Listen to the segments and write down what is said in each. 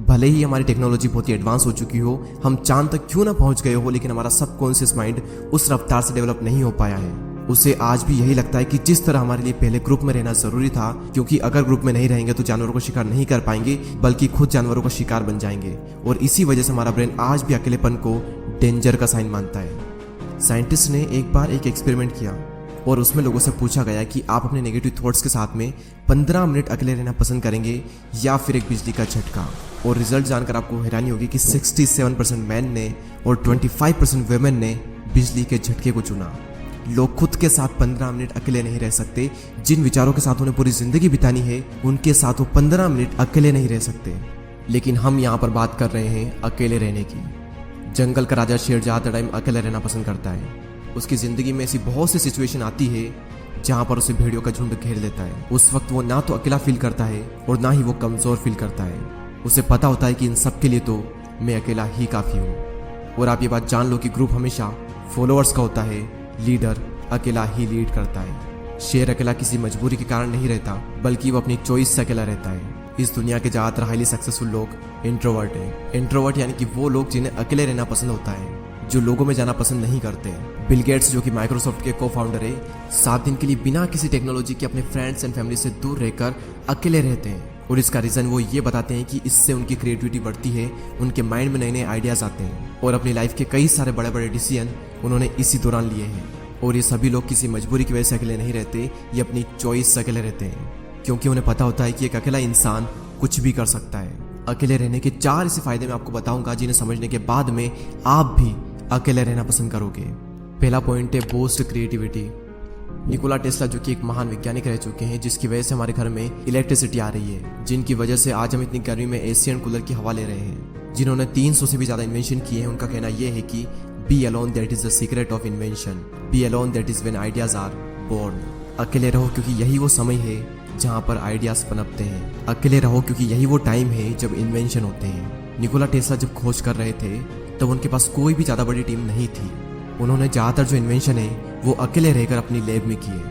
भले ही हमारी टेक्नोलॉजी बहुत ही एडवांस हो चुकी हो, हम चांद तक क्यों ना पहुंच गए हो, लेकिन हमारा सबकॉन्शियस माइंड उस रफ्तार से डेवलप नहीं हो पाया है। उसे आज भी यही लगता है कि जिस तरह हमारे लिए पहले ग्रुप में रहना जरूरी था, क्योंकि अगर ग्रुप में नहीं रहेंगे तो जानवरों को शिकार नहीं कर पाएंगे, बल्कि खुद जानवरों का शिकार बन जाएंगे। और इसी वजह से हमारा ब्रेन आज भी अकेलेपन को डेंजर का साइन मानता है। साइंटिस्ट ने एक बार एक एक्सपेरिमेंट किया और उसमें लोगों से पूछा गया कि आप अपने नेगेटिव थॉट्स के साथ में 15 मिनट अकेले रहना पसंद करेंगे या फिर एक बिजली का झटका। और रिजल्ट जानकर आपको हैरानी होगी कि 67% मैन ने और 25% वुमेन ने बिजली के झटके को चुना। लोग खुद के साथ 15 मिनट अकेले नहीं रह सकते। जिन विचारों के साथ उन्हें पूरी जिंदगी बितानी है, उनके साथ वो 15 मिनट अकेले नहीं रह सकते। लेकिन हम यहाँ पर बात कर रहे हैं अकेले रहने की। जंगल का राजा शेर ज्यादा टाइम अकेले रहना पसंद करता है। उसकी जिंदगी में ऐसी बहुत सी सिचुएशन आती है जहाँ पर उसे भेड़ियों का झुंड घेर लेता है। उस वक्त वो ना तो अकेला फील करता है और ना ही वो कमजोर फील करता है। उसे पता होता है कि इन सब के लिए तो मैं अकेला ही काफी हूँ। और आप ये बात जान लो कि ग्रुप हमेशा फॉलोअर्स का होता है, लीडर अकेला ही लीड करता है। शेर अकेला किसी मजबूरी के कारण नहीं रहता, बल्कि वो अपनी चॉइस से अकेला रहता है। इस दुनिया के ज्यादातर हाईली सक्सेसफुल लोग इंट्रोवर्ट हैं। इंट्रोवर्ट यानी कि वो लोग जिन्हें अकेले रहना पसंद होता है, जो लोगों में जाना पसंद नहीं करते। बिल गेट्स जो कि माइक्रोसॉफ्ट के को फाउंडर है, 7 दिन के लिए बिना किसी टेक्नोलॉजी के अपने फ्रेंड्स एंड फैमिली से दूर रहकर अकेले रहते हैं। और इसका रीजन वो ये बताते हैं कि इससे उनकी क्रिएटिविटी बढ़ती है, उनके माइंड में नए नए आइडियाज आते हैं और अपनी लाइफ के कई सारे बड़े बड़े डिसीजन उन्होंने इसी दौरान लिए हैं। और ये सभी लोग किसी मजबूरी की वजह से अकेले नहीं रहते, ये अपनी चॉइस से अकेले रहते हैं, क्योंकि उन्हें पता होता है कि एक अकेला इंसान कुछ भी कर सकता है। अकेले रहने के 4 ऐसे फायदे मैं आपको बताऊंगा जिन्हें समझने के बाद में आप भी अकेले रहना पसंद करोगे। पहला पॉइंट है बूस्ट क्रिएटिविटी। निकोला टेस्ला जो कि एक महान वैज्ञानिक रह चुके हैं, जिसकी वजह से हमारे घर में इलेक्ट्रिसिटी आ रही है, जिनकी वजह से आज हम इतनी गर्मी में एसी एंड कूलर की हवा ले रहे हैं, जिन्होंने 300 से भी ज्यादा इन्वेंशन किए हैं। उनका कहना यह है कि be alone that is the secret of invention, be alone that is when ideas are born. अकेले रहो क्योंकि यही वो समय है जहाँ पर आइडियाज पनपते हैं। अकेले रहो क्योंकि यही वो टाइम है जब इन्वेंशन होते हैं। निकोला टेस्ला जब खोज कर रहे थे तब उनके पास कोई भी ज्यादा बड़ी टीम नहीं थी। उन्होंने ज्यादातर जो इन्वेंशन है वो अकेले रहकर अपनी लैब में किए।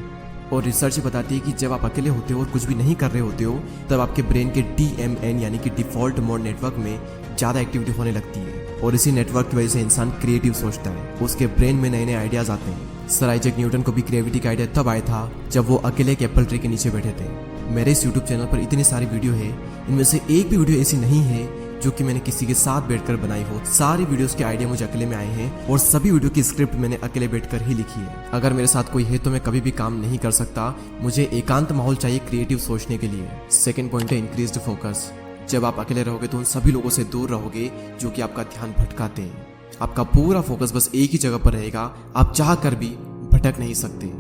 और रिसर्च बताती है कि जब आप अकेले होते हो और कुछ भी नहीं कर रहे होते हो, तब आपके ब्रेन के DMN यानी कि डिफॉल्ट मोड नेटवर्क में ज्यादा एक्टिविटी होने लगती है। और इसी नेटवर्क की वजह से इंसान क्रिएटिव सोचता है, उसके ब्रेन में नए नए आइडियाज आते हैं। सर आइजैक न्यूटन को भी क्रिएटिविटी का आइडिया तब आया था जब वो अकेले एक एप्पल ट्री के नीचे बैठे थे। मेरे इस यूट्यूब चैनल पर इतनी सारी वीडियो है, इनमें से एक भी वीडियो ऐसी नहीं है जो कि मैंने किसी के साथ बैठकर बनाई हो। सारी वीडियोस के आइडिया मुझे अकेले में आए हैं और सभी वीडियो की स्क्रिप्ट मैंने अकेले बैठकर ही लिखी है। अगर मेरे साथ कोई है तो मैं कभी भी काम नहीं कर सकता। मुझे एकांत माहौल चाहिए क्रिएटिव सोचने के लिए। सेकंड पॉइंट है इंक्रीज्ड फोकस। जब आप अकेले रहोगे तो उन सभी लोगों से दूर रहोगे जो कि आपका ध्यान भटकाते हैं। आपका पूरा फोकस बस एक ही जगह पर रहेगा, आप चाह कर भी भटक नहीं सकते।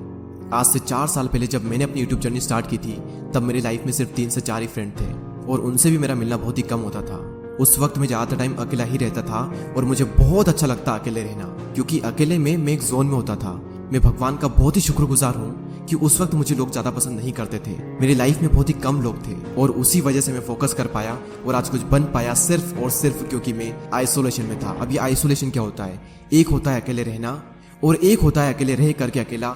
आज से 4 साल पहले जब मैंने अपनी यूट्यूब जर्नी स्टार्ट की थी, तब मेरी लाइफ में सिर्फ 3 से 4 ही फ्रेंड थे और उनसे भी मेरा मिलना बहुत ही कम होता था। उस वक्त मैं ज़्यादातर टाइम अकेला ही रहता था और मुझे बहुत अच्छा लगता अकेले रहना, क्योंकि अकेले में मैं एक जोन में होता था। मैं भगवान का बहुत ही शुक्रगुजार हूँ कि उस वक्त मुझे लोग ज़्यादा पसंद नहीं करते थे। मेरी लाइफ में बहुत ही कम लोग थे और उसी वजह से मैं फोकस कर पाया और आज कुछ बन पाया, सिर्फ और सिर्फ क्योंकि मैं आइसोलेशन में था। अब ये आइसोलेशन क्या होता है? एक होता है अकेले रहना और एक होता है अकेले रह करके अकेला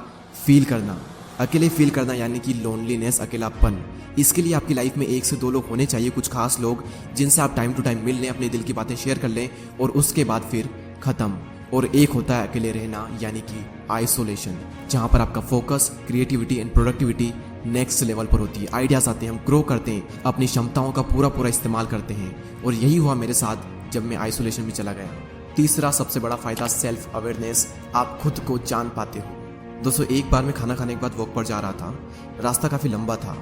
फील करना। अकेले फील करना यानी कि लोनलीनेस, अकेलापन। इसके लिए आपकी लाइफ में 1 से 2 लोग होने चाहिए, कुछ खास लोग जिनसे आप टाइम टू टाइम मिल लें, अपने दिल की बातें शेयर कर लें और उसके बाद फिर खत्म। और एक होता है अकेले रहना यानी कि आइसोलेशन, जहाँ पर आपका focus, creativity and productivity next level पर होती है। आइडियाज आते हैं, हम ग्रो करते हैं, अपनी क्षमताओं का पूरा इस्तेमाल करते हैं। और यही हुआ मेरे साथ जब मैं आइसोलेशन में चला गया। तीसरा सबसे बड़ा फायदा सेल्फ अवेयरनेस। आप खुद को जान पाते हो। दोस्तों, एक बार मैं खाना खाने के बाद वॉक पर जा रहा था। रास्ता काफ़ी लंबा था,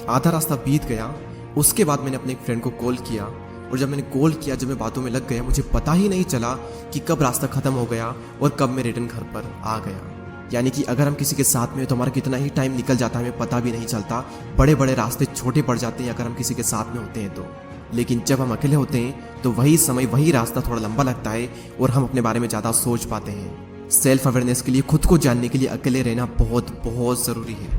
आधा रास्ता बीत गया। उसके बाद मैंने अपने एक फ्रेंड को कॉल किया और जब मैंने कॉल किया, जब मैं बातों में लग गया, मुझे पता ही नहीं चला कि कब रास्ता खत्म हो गया और कब मैं रिटर्न घर पर आ गया। यानी कि अगर हम किसी के साथ में हो तो हमारा कितना ही टाइम निकल जाता है, हमें पता भी नहीं चलता। बड़े बड़े रास्ते छोटे पड़ जाते हैं अगर हम किसी के साथ में होते हैं तो। लेकिन जब हम अकेले होते हैं तो वही समय, वही रास्ता थोड़ा लंबा लगता है और हम अपने बारे में ज़्यादा सोच पाते हैं। सेल्फ अवेयरनेस के लिए, खुद को जानने के लिए अकेले रहना बहुत ज़रूरी है।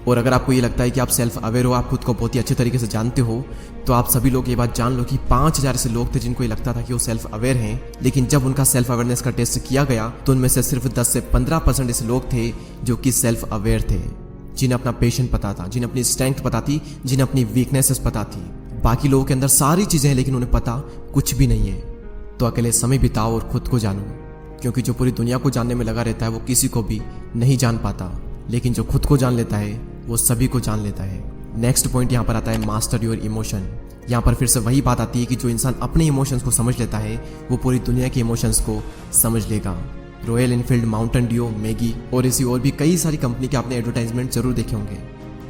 और अगर आपको ये लगता है कि आप सेल्फ अवेयर हो, आप खुद को बहुत ही अच्छे तरीके से जानते हो, तो आप सभी लोग ये बात जान लो कि 5000 ऐसे लोग थे जिनको ये लगता था कि वो सेल्फ अवेयर हैं, लेकिन जब उनका सेल्फ अवेयरनेस का टेस्ट किया गया तो उनमें से सिर्फ 10 से 15% ऐसे लोग थे जो कि सेल्फ अवेयर थे, जिन्हें अपना पेशेंट पता था, जिन्हें अपनी स्ट्रेंथ पता थी, जिन्हें अपनी वीकनेसेस पता थी। बाकी लोगों के अंदर सारी चीजें हैं लेकिन उन्हें पता कुछ भी नहीं है। तो अकेले समय बिताओ और खुद को जानो, क्योंकि जो पूरी दुनिया को जानने में लगा रहता है वो किसी को भी नहीं जान पाता, लेकिन जो खुद को जान लेता है वो सभी को जान लेता है। नेक्स्ट पॉइंट यहाँ पर आता है मास्टर योर इमोशन। यहाँ पर फिर से वही बात आती है कि जो इंसान अपने इमोशंस को समझ लेता है वो पूरी दुनिया के इमोशंस को समझ लेगा। Royal Enfield, Mountain Dew, Maggi और ऐसी और भी कई सारी कंपनी के आपने एडवर्टाइजमेंट जरूर देखे होंगे।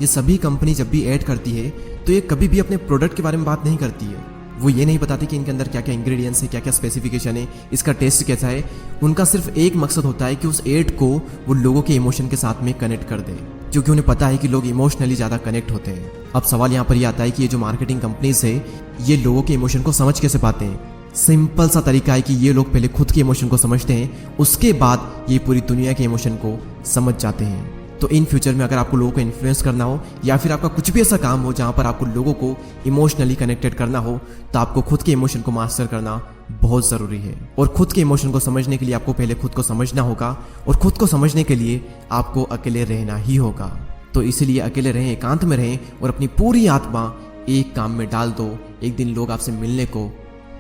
ये सभी कंपनी जब भी ऐड करती है तो ये कभी भी अपने प्रोडक्ट के बारे में बात नहीं करती है। वो ये नहीं बताती कि इनके अंदर क्या क्या इंग्रेडिएंट्स है, क्या क्या स्पेसिफिकेशन है, इसका टेस्ट कैसा है। उनका सिर्फ एक मकसद होता है कि उस एड को वो लोगों के इमोशन के साथ में कनेक्ट कर दे, क्योंकि उन्हें पता है कि लोग इमोशनली ज़्यादा कनेक्ट होते हैं। अब सवाल यहाँ पर यह आता है कि ये जो मार्केटिंग कंपनीज है ये लोगों के इमोशन को समझ कैसे पाते हैं। सिंपल सा तरीका है कि ये लोग पहले खुद के इमोशन को समझते हैं, उसके बाद ये पूरी दुनिया के इमोशन को समझ जाते हैं। तो इन फ्यूचर में अगर आपको लोगों को इन्फ्लुएंस करना हो या फिर आपका कुछ भी ऐसा काम हो जहाँ पर आपको लोगों को इमोशनली कनेक्टेड करना हो, तो आपको खुद के इमोशन को मास्टर करना बहुत ज़रूरी है। और खुद के इमोशन को समझने के लिए आपको पहले खुद को समझना होगा, और खुद को समझने के लिए आपको अकेले रहना ही होगा। तो इसीलिए अकेले रहें, एकांत में रहें और अपनी पूरी आत्मा एक काम में डाल दो। एक दिन लोग आपसे मिलने को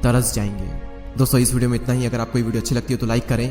तरस जाएंगे। दोस्तों इस वीडियो में इतना ही। अगर आपको ये वीडियो अच्छी लगती है तो लाइक करें।